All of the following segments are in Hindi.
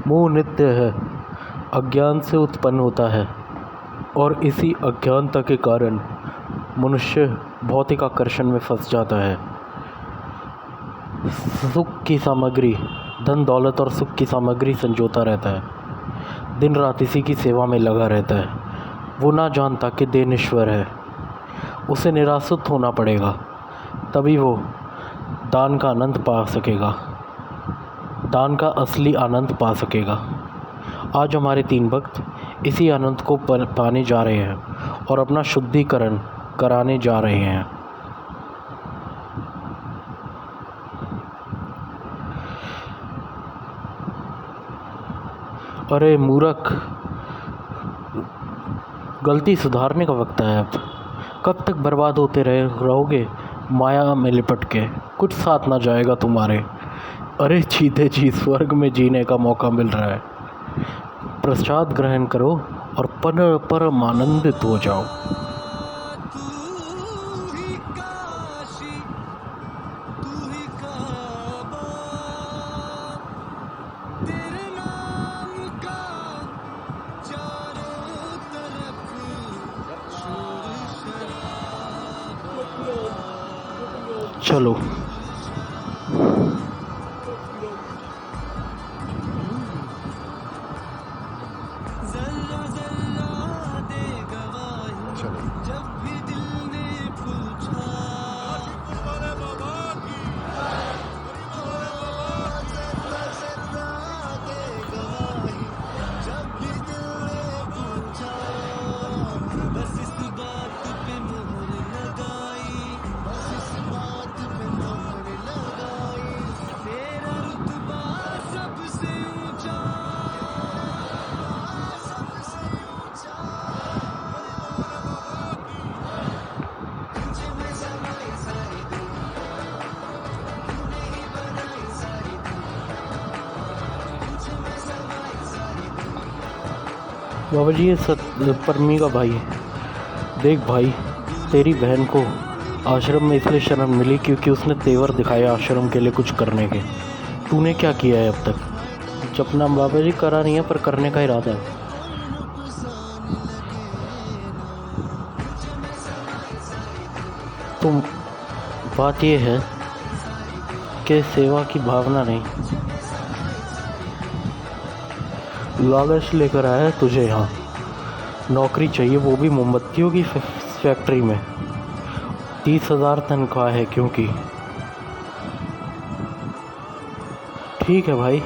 मोह नित्य है, अज्ञान से उत्पन्न होता है और इसी अज्ञानता के कारण मनुष्य भौतिक आकर्षण में फंस जाता है। सुख की सामग्री, धन दौलत और सुख की सामग्री संजोता रहता है, दिन रात इसी की सेवा में लगा रहता है। वो ना जानता कि देह ईश्वर है, उसे निरासुत होना पड़ेगा, तभी वो दान का आनंद पा सकेगा, दान का असली आनंद पा सकेगा। आज हमारे 3 भक्त इसी आनंद को पाने जा रहे हैं और अपना शुद्धिकरण कराने जा रहे हैं। अरे मूर्ख, गलती सुधारने का वक्त है अब। कब तक बर्बाद होते रहोगे माया में लिपट के? कुछ साथ ना जाएगा तुम्हारे। अरे जीते जी स्वर्ग में जीने का मौका मिल रहा है। प्रसाद ग्रहण करो और परम आनंदित हो जाओ। चलो बाबा जी, ये परमी का भाई है। देख भाई, तेरी बहन को आश्रम में इसलिए शर्म मिली क्योंकि उसने तेवर दिखाया आश्रम के लिए कुछ करने के। तूने क्या किया है अब तक? जपना बाबा जी करा नहीं है, पर करने का इरादा है। तुम बात ये है कि सेवा की भावना नहीं, लालच लेकर आया है तुझे यहाँ। नौकरी चाहिए, वो भी मोमबत्तियों की फैक्ट्री में। 30,000 तनख्वाह है। क्योंकि ठीक है भाई,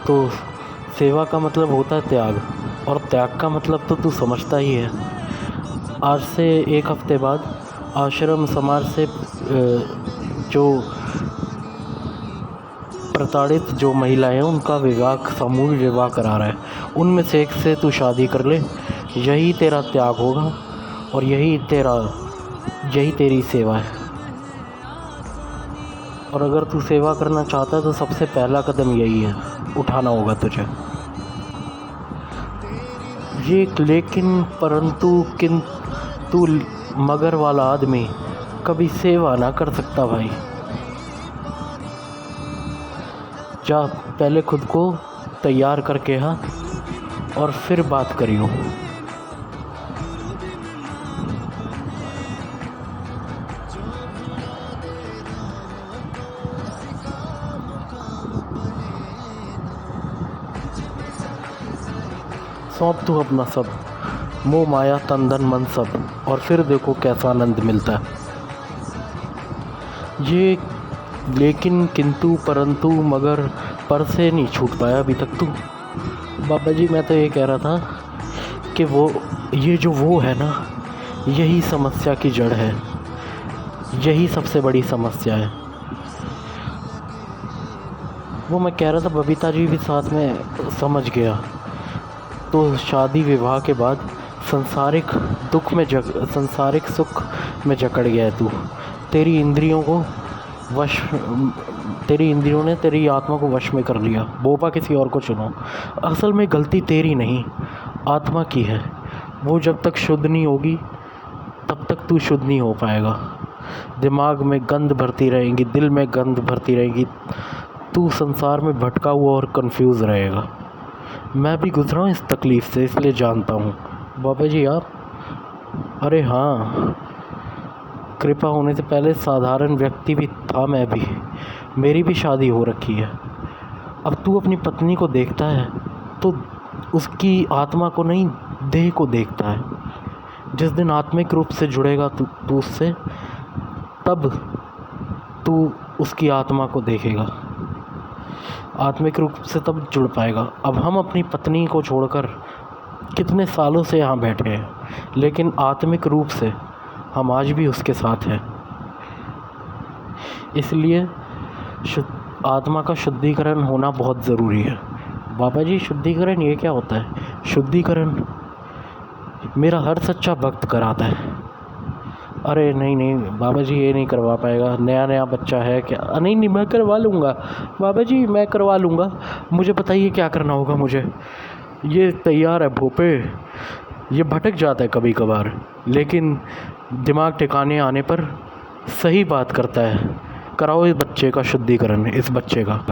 तो सेवा का मतलब होता है त्याग, और त्याग का मतलब तो तू समझता ही है। आज से 1 हफ्ते बाद आश्रम समाज से जो प्रताड़ित जो महिलाएं हैं उनका विवाह, सामूहिक विवाह करा रहा है। उनमें से एक से तू शादी कर ले, यही तेरा त्याग होगा और यही तेरी सेवा है। और अगर तू सेवा करना चाहता है तो सबसे पहला कदम यही है, उठाना होगा तुझे। ये लेकिन परंतु किंतु मगर वाला आदमी कभी सेवा ना कर सकता भाई। जा पहले खुद को तैयार करके और फिर बात करियो। सौंप तू अपना सब, मोह माया तन धन मन सब, और फिर देखो कैसा आनंद मिलता है। ये लेकिन किंतु परंतु मगर पर से नहीं छूट पाया अभी तक तू। बाबा जी, मैं तो ये कह रहा था कि ये जो वो है ना, यही समस्या की जड़ है, यही सबसे बड़ी समस्या है। वो मैं कह रहा था, बबीता जी भी साथ में समझ गया। तो शादी विवाह के बाद संसारिक सुख में जकड़ गया है तू। तेरी इंद्रियों ने तेरी आत्मा को वश में कर लिया। बोपा किसी और को चुनो। असल में गलती तेरी नहीं, आत्मा की है। वो जब तक शुद्ध नहीं होगी तब तक तू शुद्ध नहीं हो पाएगा। दिमाग में गंध भरती रहेंगी, दिल में गंध भरती रहेंगी, तू संसार में भटका हुआ और कंफ्यूज रहेगा। मैं भी गुजरा हूँ इस तकलीफ़ से, इसलिए जानता हूँ। बाबा जी आप? अरे हाँ, कृपा होने से पहले साधारण व्यक्ति भी था मैं भी। मेरी भी शादी हो रखी है। अब तू अपनी पत्नी को देखता है तो उसकी आत्मा को नहीं, देह को देखता है। जिस दिन आत्मिक रूप से जुड़ेगा तू उससे, तब तू उसकी आत्मा को देखेगा। आत्मिक रूप से तब जुड़ पाएगा। अब हम अपनी पत्नी को छोड़कर कितने सालों से यहाँ बैठे हैं, लेकिन आत्मिक रूप से हम आज भी उसके साथ हैं। इसलिए आत्मा का शुद्धिकरण होना बहुत ज़रूरी है। बाबा जी शुद्धिकरण ये क्या होता है? शुद्धिकरण मेरा हर सच्चा भक्त कराता है। अरे नहीं नहीं बाबा जी, ये नहीं करवा पाएगा, नया नया बच्चा है क्या? नहीं नहीं मैं करवा लूँगा बाबा जी, मैं करवा लूँगा। मुझे बताइए क्या करना होगा मुझे? ये तैयार है भोपे। ये भटक जाता है कभी कभार, लेकिन दिमाग ठिकाने आने पर सही बात करता है। कराओ इस बच्चे का शुद्धिकरण, इस बच्चे का।